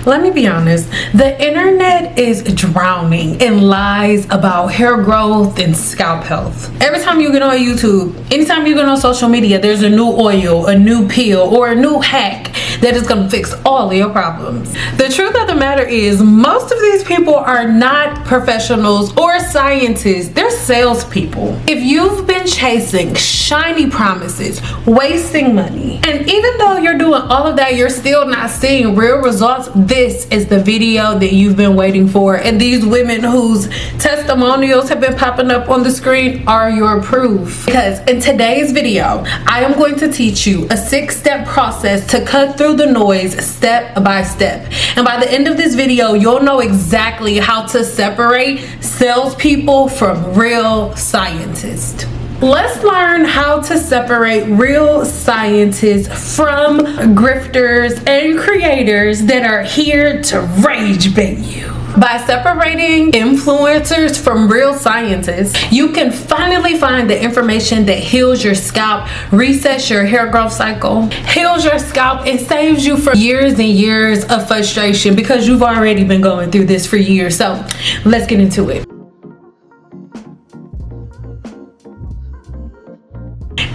Let me be honest, the internet is drowning in lies about hair growth and scalp health. Every time you get on YouTube, anytime you get on social media, there's a new oil, a new peel, or a new hack that is going to fix all of your problems. The truth of the matter is, most of these people are not professionals or scientists. They're salespeople. If you've been chasing shiny promises, wasting money, and even though you're doing all of that, you're still not seeing real results, this is the video that you've been waiting for. And these women whose testimonials have been popping up on the screen are your proof. Because in today's video, I am going to teach you a 6-step process to cut through the noise step by step. And by the end of this video, you'll know exactly how to separate salespeople from real scientists. Let's learn how to separate real scientists from grifters and creators that are here to rage bait you. By separating influencers from real scientists, you can finally find the information that heals your scalp, resets your hair growth cycle, heals your scalp, and saves you from years and years of frustration because you've already been going through this for years. So let's get into it.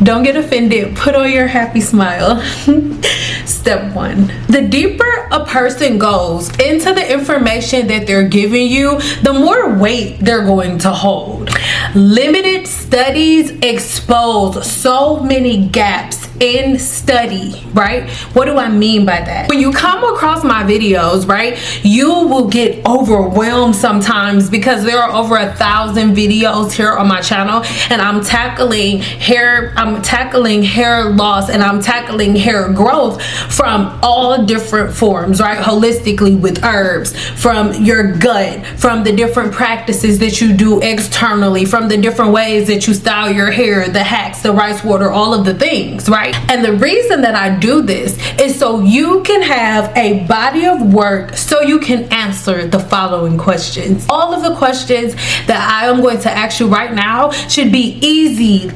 Don't get offended. Put on your happy smile. Step 1. The deeper a person goes into the information that they're giving you, the more weight they're going to hold. Limited studies expose so many gaps in study, right? What do I mean by that? When you come across my videos, right, you will get overwhelmed sometimes because there are over 1,000 videos here on my channel, and I'm tackling hair loss, and I'm tackling hair growth from all different forms, right? Holistically, with herbs, from your gut, from the different practices that you do externally, from the different ways that you style your hair, the hacks, the rice water, all of the things, right? And the reason that I do this is so you can have a body of work, so you can answer the following questions. All of the questions that I am going to ask you right now should be easily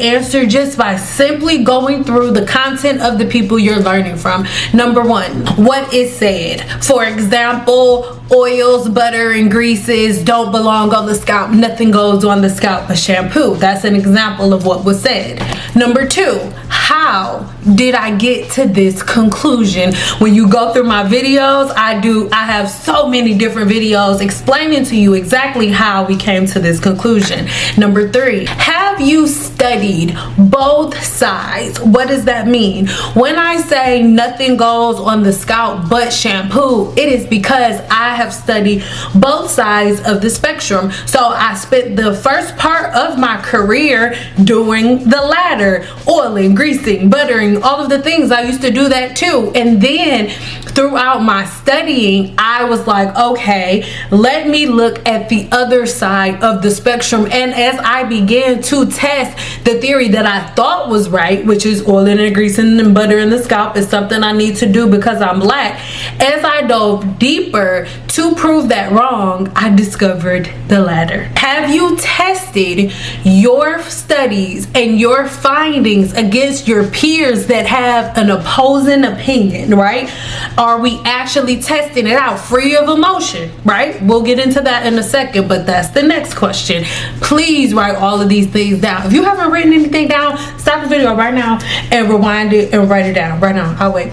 answered just by simply going through the content of the people you're learning from. Number 1, what is said. For example, oils, butter, and greases don't belong on the scalp. Nothing goes on the scalp but shampoo. That's an example of what was said. Number 2, how did I get to this conclusion? When you go through my videos, I have so many different videos explaining to you exactly how we came to this conclusion. Number 3, have you studied both sides? What does that mean? When I say nothing goes on the scalp but shampoo, it is because I have studied both sides of the spectrum. So I spent the first part of my career doing the latter, oiling, greasing, buttering, all of the things. I used to do that too. And then throughout my studying, I was like, okay, let me look at the other side of the spectrum. And as I began to test the theory that I thought was right, which is oiling and greasing and buttering the scalp is something I need to do because I'm black, as I dove deeper to prove that wrong, I discovered the latter. Have you tested your studies and your findings against your peers that have an opposing opinion, right? Are we actually testing it out free of emotion, right? We'll get into that in a second, but that's the next question. Please write all of these things down. If you haven't written anything down, stop the video right now and rewind it and write it down right now. I'll wait.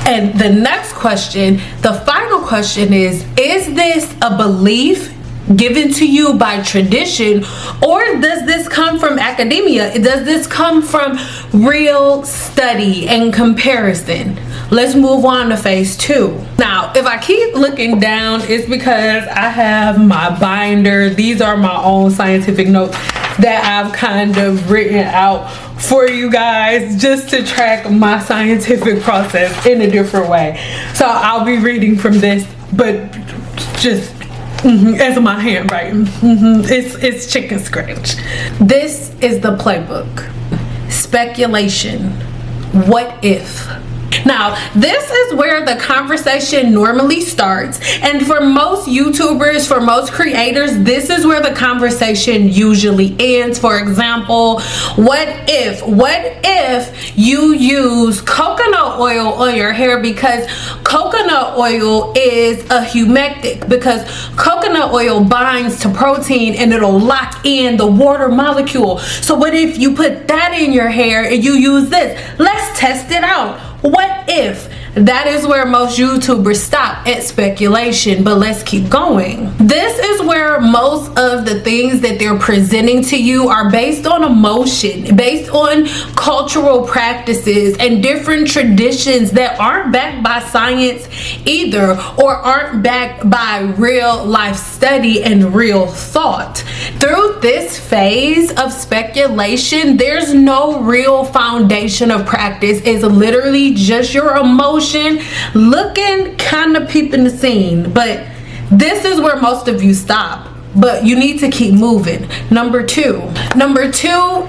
And the next question, the final question is this a belief given to you by tradition, or does this come from academia? Does this come from real study and comparison? Let's move on to phase 2. Now, if I keep looking down, it's because I have my binder. These are my own scientific notes that I've kind of written out for you guys just to track my scientific process in a different way. So I'll be reading from this, but just as my handwriting. It's chicken scratch. This is the playbook. Speculation. What if? Now, this is where the conversation normally starts, and for most YouTubers, for most creators, this is where the conversation usually ends. For example, what if you use coconut oil on your hair, because coconut oil is a humectant, because coconut oil binds to protein and it'll lock in the water molecule. So what if you put that in your hair and you use this? Let's test it out. What if? That is where most YouTubers stop at speculation, but let's keep going. This is where most of the things that they're presenting to you are based on emotion, based on cultural practices and different traditions that aren't backed by science either, or aren't backed by real life study and real thought. Through this phase of speculation, there's no real foundation of practice. It's literally just your emotion looking, kind of peeping the scene. But this is where most of you stop, but you need to keep moving. Number two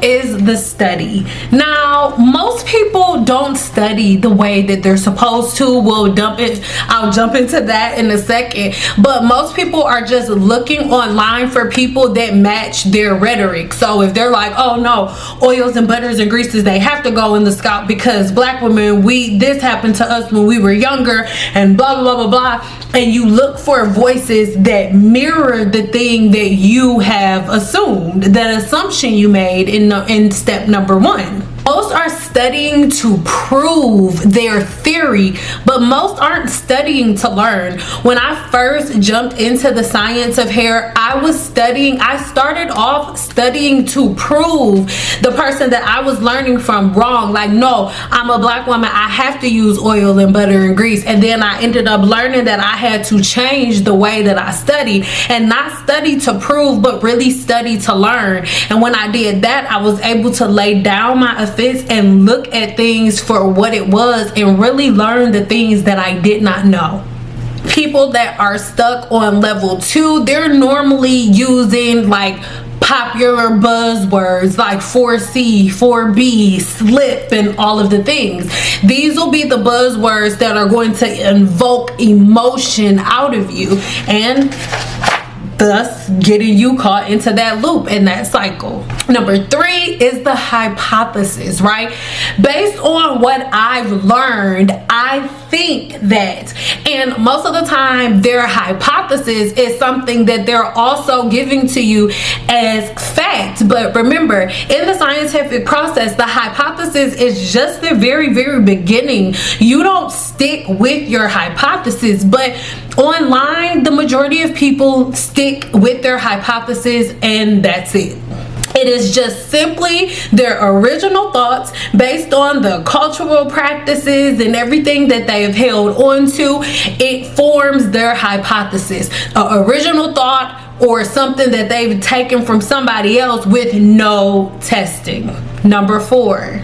is the study. Now, most people don't study the way that they're supposed to. I'll jump into that in a second, but most people are just looking online for people that match their rhetoric. So if they're like, oh no, oils and butters and greases, they have to go in the scalp because black women, this happened to us when we were younger, and blah blah blah blah blah, and you look for voices that mirror the thing that you have assumed, that assumption you made in step number one. Most are studying to prove their theory, but most aren't studying to learn. When I first jumped into the science of hair, I started off studying to prove the person that I was learning from wrong. Like, no, I'm a black woman, I have to use oil and butter and grease. And then I ended up learning that I had to change the way that I study, and not study to prove, but really study to learn. And when I did that, I was able to lay down my offense and look at things for what it was and really learn the things that I did not know. People that are stuck on level 2, they're normally using like popular buzzwords like 4C, 4B, slip, and all of the things. These will be the buzzwords that are going to invoke emotion out of you, and thus getting you caught into that loop and that cycle. Number 3 is the hypothesis, right? Based on what I've learned, I think that, and most of the time their hypothesis is something that they're also giving to you as fact. But remember, in the scientific process, the hypothesis is just the very beginning. You don't stick with your hypothesis, but online the majority of people stick with their hypothesis, and that's it. It is just simply their original thoughts based on the cultural practices and everything that they have held on to. It forms their hypothesis, an original thought or something that they've taken from somebody else with no testing. Number 4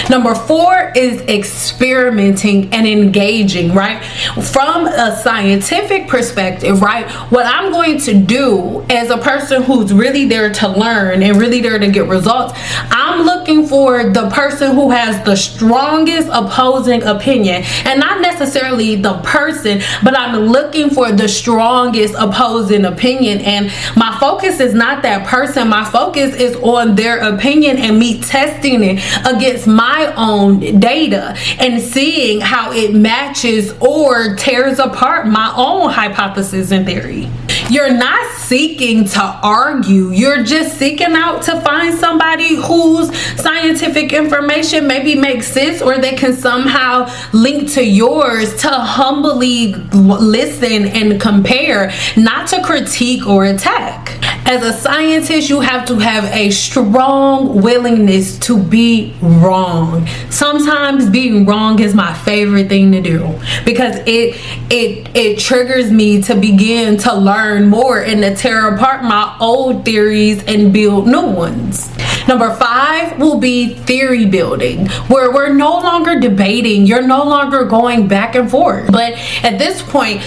is experimenting and engaging, right? From a scientific perspective, right, what I'm going to do as a person who's really there to learn and really there to get results, I'm looking for the person who has the strongest opposing opinion, and not necessarily the person, but I'm looking for the strongest opposing opinion. And my focus is not that person, my focus is on their opinion and me testing it against my own data and seeing how it matches or tears apart my own hypothesis and theory. You're not seeking to argue, you're just seeking out to find somebody whose scientific information maybe makes sense, or they can somehow link to yours, to humbly listen and compare, not to critique or attack. As a scientist, you have to have a strong willingness to be wrong. Sometimes being wrong is my favorite thing to do, because it triggers me to begin to learn more and to tear apart my old theories and build new ones. Number 5 will be theory building, where we're no longer debating, you're no longer going back and forth. But at this point,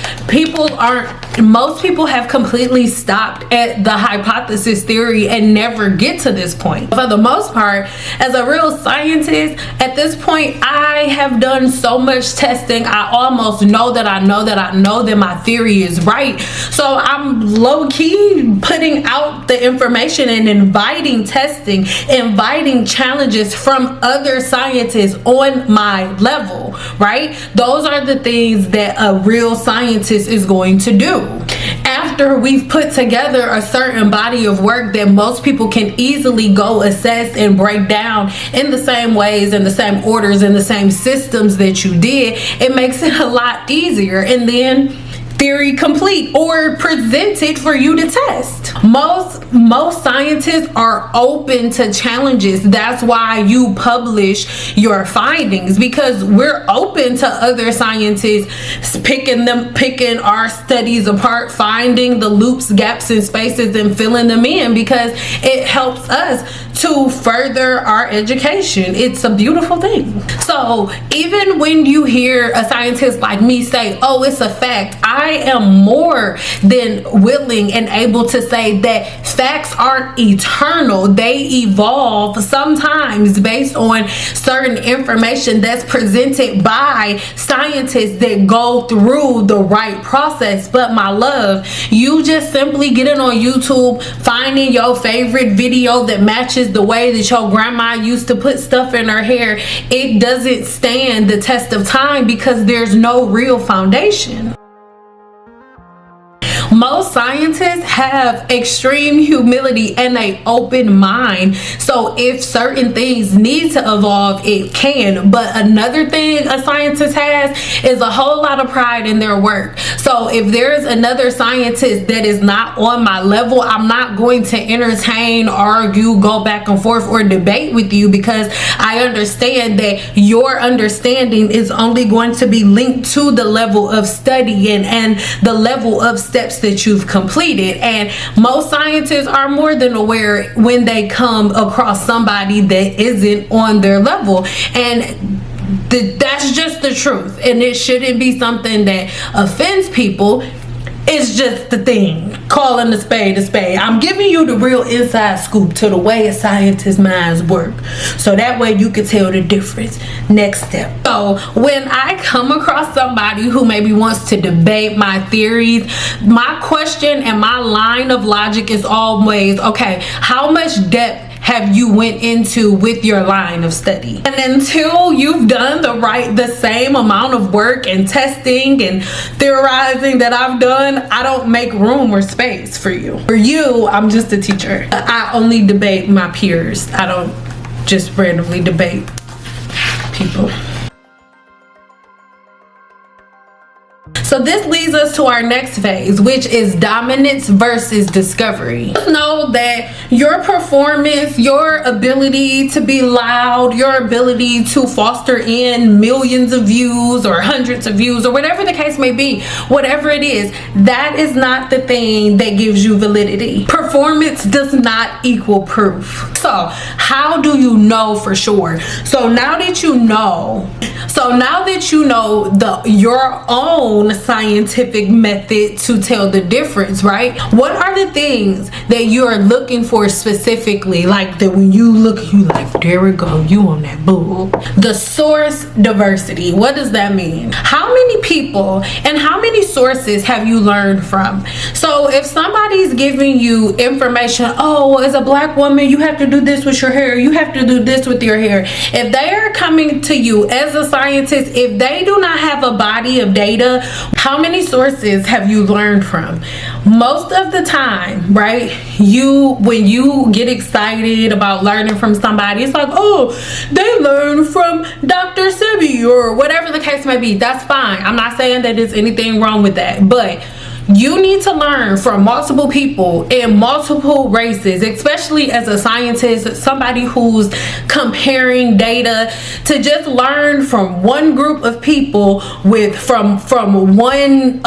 most people have completely stopped at the hypothesis theory and never get to this point. For the most part, as a real scientist, at this point, I have done so much testing. I almost know that I know that my theory is right. So I'm low-key putting out the information and inviting testing, inviting challenges from other scientists on my level, right? Those are the things that a real scientist is going to do. After we've put together a certain body of work that most people can easily go assess and break down in the same ways, in the same orders, in the same systems that you did, it makes it a lot easier. And then theory complete or presented for you to test. Most scientists are open to challenges. That's why you publish your findings, because we're open to other scientists picking our studies apart, finding the loops, gaps, and spaces and filling them in, because it helps us to further our education. It's a beautiful thing. So even when you hear a scientist like me say, oh, it's a fact, I am more than willing and able to say that facts aren't eternal. They evolve sometimes based on certain information that's presented by scientists that go through the right process. But my love, you just simply getting on YouTube, finding your favorite video that matches the way that your grandma used to put stuff in her hair, it doesn't stand the test of time because there's no real foundation. Most scientists have extreme humility and an open mind. So if certain things need to evolve, it can. But another thing a scientist has is a whole lot of pride in their work. So if there's another scientist that is not on my level, I'm not going to entertain, argue, go back and forth, or debate with you, because I understand that your understanding is only going to be linked to the level of studying and the level of steps that you've completed. And most scientists are more than aware when they come across somebody that isn't on their level, and that's just the truth. And it shouldn't be something that offends people. It's just the thing. Calling a spade a spade. I'm giving you the real inside scoop to the way a scientist's minds work, so that way you can tell the difference. Next step. So when I come across somebody who maybe wants to debate my theories, my question and my line of logic is always, okay, how much depth have you went into with your line of study? And until you've done the same amount of work and testing and theorizing that I've done, I don't make room or space for you. For you, I'm just a teacher. I only debate my peers. I don't just randomly debate people. So this leads us to our next phase, which is dominance versus discovery. Just know that your performance, your ability to be loud, your ability to foster in millions of views or hundreds of views or whatever the case may be, whatever it is, that is not the thing that gives you validity. Performance does not equal proof. So how do you know for sure? So now that you know your own scientific method to tell the difference, right? What are the things that you are looking for specifically? Like that when you look, you like, there we go, you on that bull. The source diversity. What does that mean? How many people and how many sources have you learned from? So if somebody's giving you information, oh, as a black woman, you have to do this with your hair, you have to do this with your hair. If they are coming to you as a scientist, if they do not have a body of data, how many sources have you learned from? Most of the time, right, when you get excited about learning from somebody, it's like, oh, they learned from Dr. Sebi or whatever the case may be. That's fine. I'm not saying that there's anything wrong with that, but you need to learn from multiple people in multiple races, especially as a scientist, somebody who's comparing data, to just learn from one group of people from one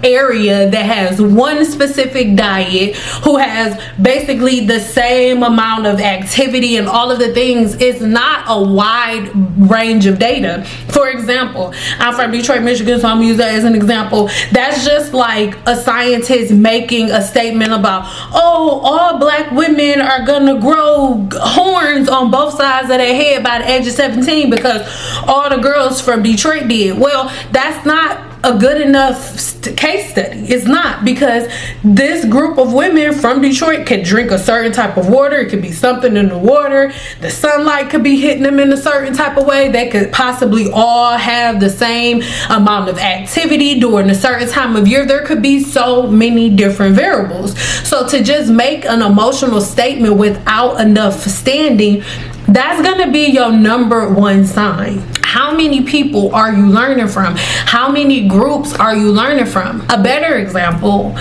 area that has one specific diet, who has basically the same amount of activity and all of the things. It's not a wide range of data. For example, I'm from Detroit, Michigan, so I'm gonna use that as an example. That's just like like a scientist making a statement about, oh, all black women are gonna grow horns on both sides of their head by the age of 17 because all the girls from Detroit did. Well, that's not a good enough case study. It's not, because this group of women from Detroit could drink a certain type of water. It could be something in the water. The sunlight could be hitting them in a certain type of way. They could possibly all have the same amount of activity during a certain time of year. There could be so many different variables. So to just make an emotional statement without enough standing, that's gonna be your number one sign. How many people are you learning from? How many groups are you learning from? A better example,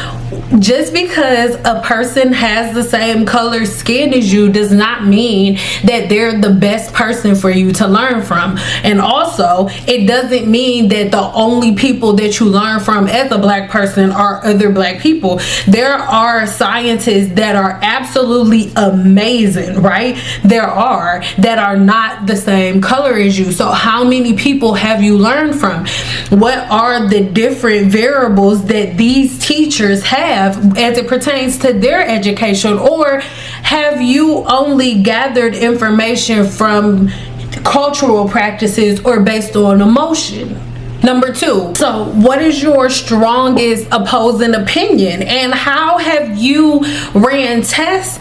just because a person has the same color skin as you does not mean that they're the best person for you to learn from. And also, it doesn't mean that the only people that you learn from as a black person are other black people. There are scientists that are absolutely amazing, right? There are that are not the same color as you. So how many people have you learned from? What are the different variables that these teachers have as it pertains to their education? Or have you only gathered information from cultural practices or based on emotion? Number two, so what is your strongest opposing opinion, and how have you ran tests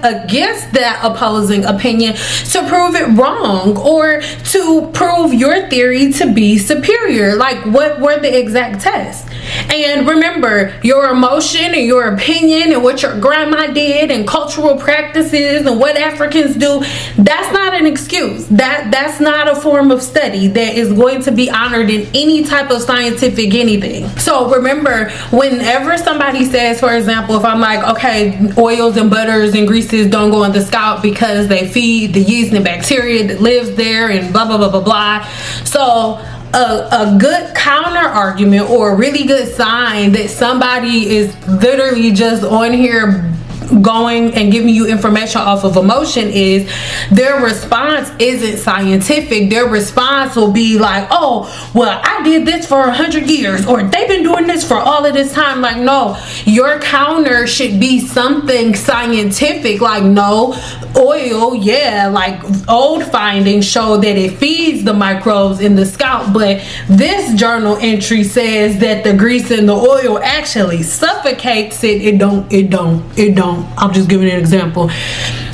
against that opposing opinion to prove it wrong or to prove your theory to be superior? Like, what were the exact tests? And remember, your emotion and your opinion and what your grandma did and cultural practices and what Africans do, that's not an excuse. That's not a form of study that is going to be honored in any type of scientific anything. So remember, whenever somebody says, for example, if I'm like, okay, oils and butters and greases don't go on the scalp because they feed the yeast and bacteria that lives there and blah blah blah blah blah. So a good counter argument or a really good sign that somebody is literally just on here going and giving you information off of emotion is their response isn't scientific. Their response will be like, oh, well, I did this for 100 years, or they've been doing this for all of this time. Like, no, your counter should be something scientific. Like, no, oil, yeah, like old findings show that it feeds the microbes in the scalp, but this journal entry says that the grease and the oil actually suffocates it. It don't. I'm just giving an example.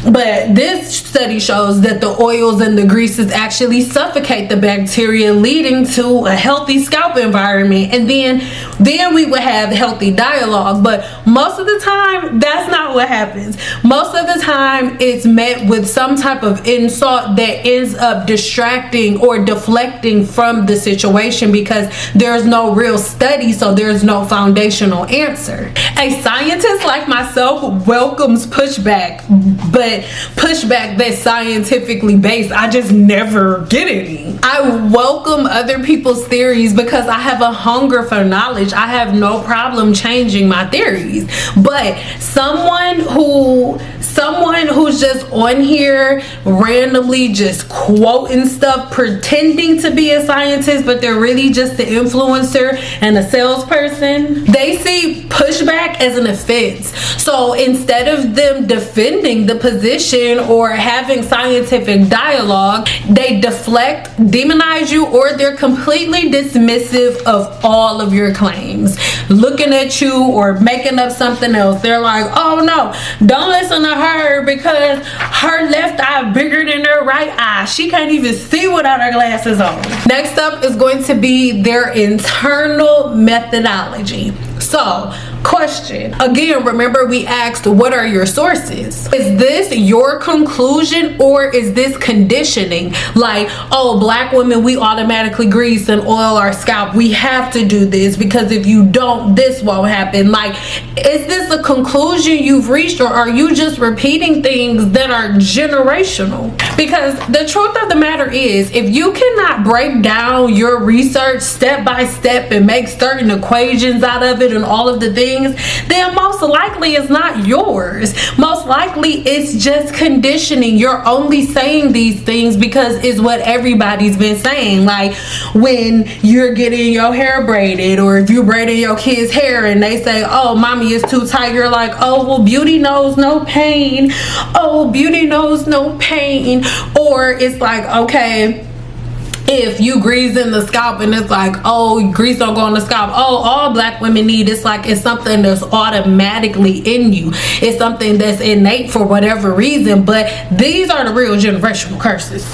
But this study shows that the oils and the greases actually suffocate the bacteria, leading to a healthy scalp environment. And then we would have healthy dialogue. But most of the time, that's not what happens. Most of the time, it's met with some type of insult that ends up distracting or deflecting from the situation because there's no real study, so there's no foundational answer. A scientist like myself welcomes pushback, but pushback that's scientifically based, I just never get any. I welcome other people's theories because I have a hunger for knowledge. I have no problem changing my theories. But someone who's just on here randomly just quoting stuff, pretending to be a scientist, but they're really just an influencer and a salesperson, they see pushback as an offense. So instead of them defending the position or having scientific dialogue, they deflect, demonize you, or they're completely dismissive of all of your claims, looking at you or making up something else. They're like, oh no, don't listen to her because her left eye bigger than her right eye. She can't even see without her glasses on. Next up is going to be their internal methodology. So, question. Again, remember we asked, what are your sources? Is this your conclusion or is this conditioning? Like, oh, black women, we automatically grease and oil our scalp. We have to do this because if you don't, this won't happen. Like, is this a conclusion you've reached, or are you just repeating things that are generational? Because the truth of the matter is, if you cannot break down your research step by step and make certain equations out of it and all of the things things, then most likely it's not yours. Most likely it's just conditioning. You're only saying these things because it's what everybody's been saying. Like when you're getting your hair braided, or if you're braiding your kids' hair and they say, oh, mommy is too tight, you're like, oh, well, beauty knows no pain. Oh, beauty knows no pain. Or it's like, okay, if you grease in the scalp and it's like, oh, grease don't go on the scalp, oh, all black women need, it's like it's something that's automatically in you. It's something that's innate for whatever reason. But these are the real generational curses.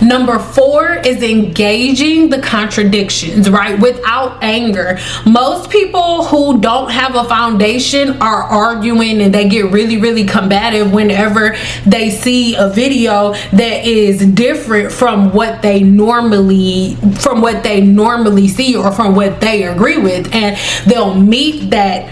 Number 4 is engaging the contradictions, right? Without anger. Most people who don't have a foundation are arguing, and they get really, really combative whenever they see a video that is different from what they normally see or from what they agree with, and they'll meet that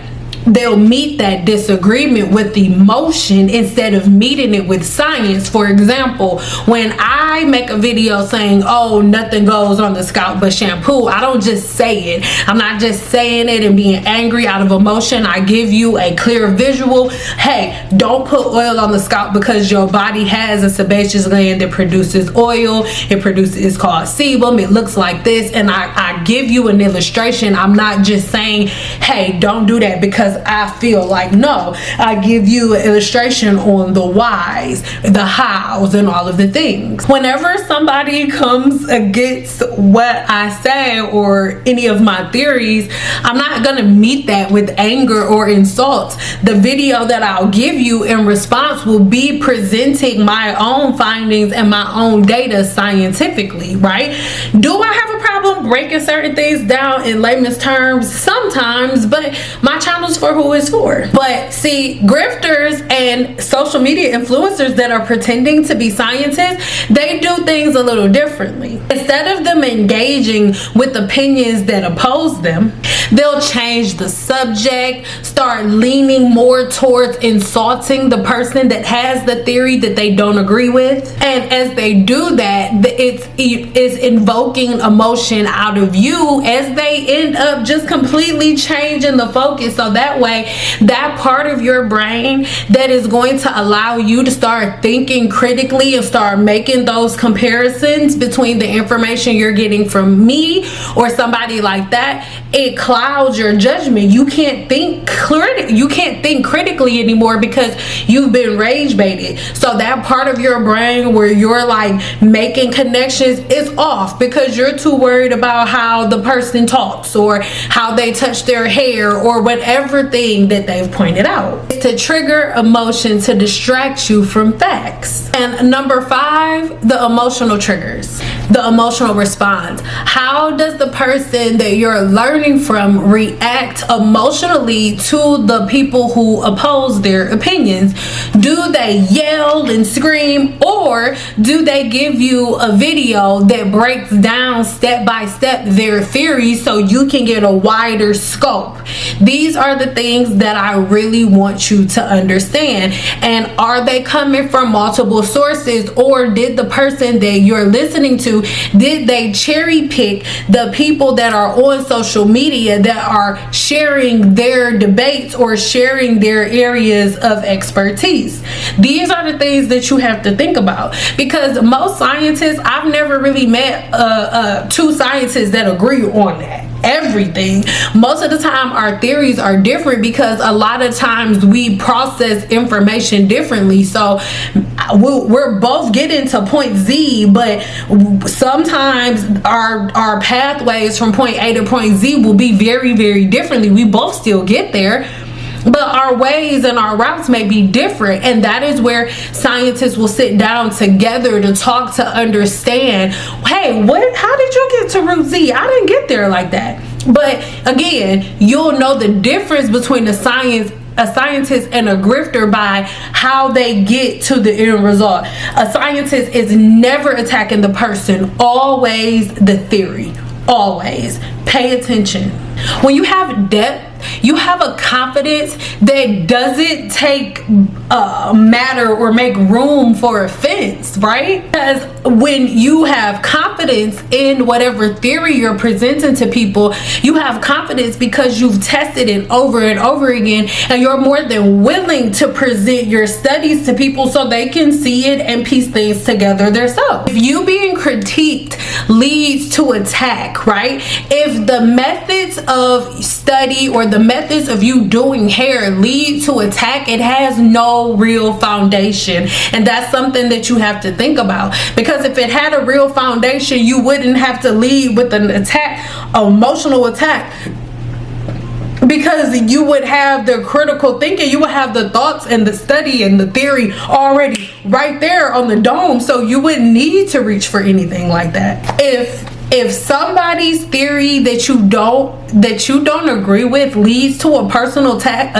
disagreement with emotion instead of meeting it with science. For example, when I make a video saying, oh, nothing goes on the scalp but shampoo, I don't just say it. I'm not just saying it and being angry out of emotion. I give you a clear visual. Hey, don't put oil on the scalp because your body has a sebaceous gland that produces oil. It's called sebum. It looks like this. And I give you an illustration. I'm not just saying, hey, don't do that because I feel like. No, I give you an illustration on the whys, the hows, and all of the things. Whenever somebody comes against what I say or any of my theories, I'm not gonna meet that with anger or insults. The video that I'll give you in response will be presenting my own findings and my own data scientifically, right? Do I have a problem breaking certain things down in layman's terms? Sometimes, but my channel's for who it's for. But see, grifters and social media influencers that are pretending to be scientists, they do things a little differently. Instead of them engaging with opinions that oppose them, they'll change the subject, start leaning more towards insulting the person that has the theory that they don't agree with. And as they do that, it's invoking emotion out of you, as they end up just completely changing the focus. So that way, that part of your brain that is going to allow you to start thinking critically and start making those comparisons between the information you're getting from me or somebody like that, it clouds your judgment. You can't think critically anymore because you've been rage baited. So that part of your brain where you're like making connections is off because you're too worried about how the person talks or how they touch their hair or whatever thing that they've pointed out. It's to trigger emotion to distract you from facts. And number 5, the emotional triggers, the emotional response. How does the person that you're learning from react emotionally to the people who oppose their opinions? Do they yell and scream, or do they give you a video that breaks down step by step their theories so you can get a wider scope? These are the things that I really want you to understand. And are they coming from multiple sources, or did the person that you're listening to, did they cherry pick the people that are on social media that are sharing their debates or sharing their areas of expertise? These are the things that you have to think about, because most scientists, I've never really met 2 scientists that agree on that. Everything. Most of the time our theories are different because a lot of times we process information differently. So we're both getting to point Z, but sometimes our pathways from point A to point Z will be very, very differently. We both still get there, but our ways and our routes may be different. And that is where scientists will sit down together to talk, to understand, hey, how did you get to root Z? I didn't get there like that. But again, you'll know the difference between a scientist and a grifter by how they get to the end result. A scientist is never attacking the person, always the theory. Always pay attention. When you have depth you have a confidence that doesn't take matter or make room for offense, right? Because when you have confidence in whatever theory you're presenting to people, you have confidence because you've tested it over and over again, and you're more than willing to present your studies to people so they can see it and piece things together themselves. If you being critiqued leads to attack, right? If the methods of study or the methods of you doing hair lead to attack, it has no real foundation. And that's something that you have to think about, because if it had a real foundation, you wouldn't have to lead with an attack, emotional attack, because you would have the critical thinking, you would have the thoughts and the study and the theory already right there on the dome, so you wouldn't need to reach for anything like that. If somebody's theory that you don't agree with leads to a personal attack,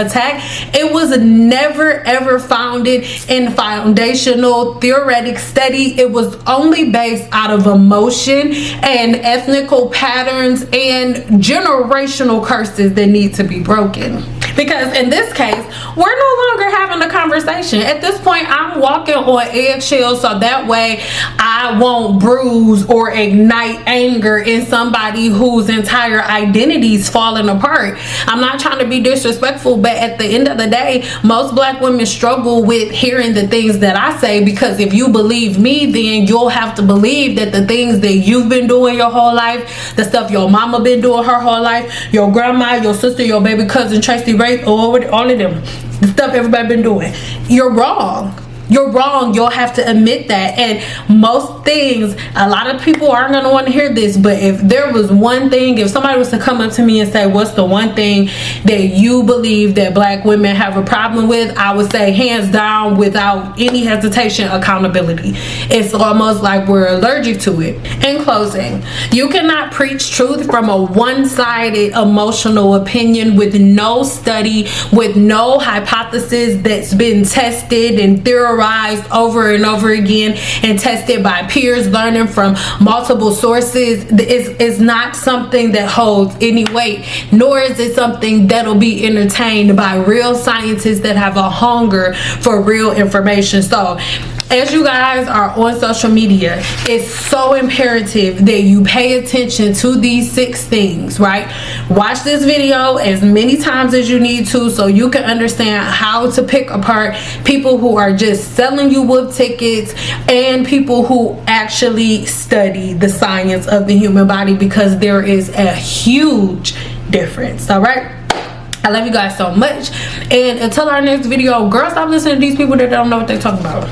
it was never ever founded in foundational theoretic study. It was only based out of emotion and ethnical patterns and generational curses that need to be broken. Because in this case, we're no longer having a conversation. At this point, I'm walking on eggshells so that way I won't bruise or ignite anger in somebody whose entire identity's falling apart. I'm not trying to be disrespectful, but at the end of the day, most black women struggle with hearing the things that I say, because if you believe me, then you'll have to believe that the things that you've been doing your whole life, the stuff your mama been doing her whole life, your grandma, your sister, your baby cousin, Tracy Ray, all of them, the stuff everybody been doing, you're wrong. You're wrong. You'll have to admit that. And most things, a lot of people aren't going to want to hear this, but if there was one thing, if somebody was to come up to me and say, what's the one thing that you believe that black women have a problem with, I would say hands down, without any hesitation, accountability. It's almost like we're allergic to it. In closing, you cannot preach truth from a one-sided emotional opinion with no study, with no hypothesis that's been tested and theorized over and over again and tested by peers, learning from multiple sources. Is not something that holds any weight, nor is it something that'll be entertained by real scientists that have a hunger for real information. So as you guys are on social media, it's so imperative that you pay attention to these 6 things, right? Watch this video as many times as you need to so you can understand how to pick apart people who are just selling you wolf tickets and people who actually study the science of the human body, because there is a huge difference. All right, I love you guys so much, and until our next video, girl, stop listening to these people that don't know what they're talking about.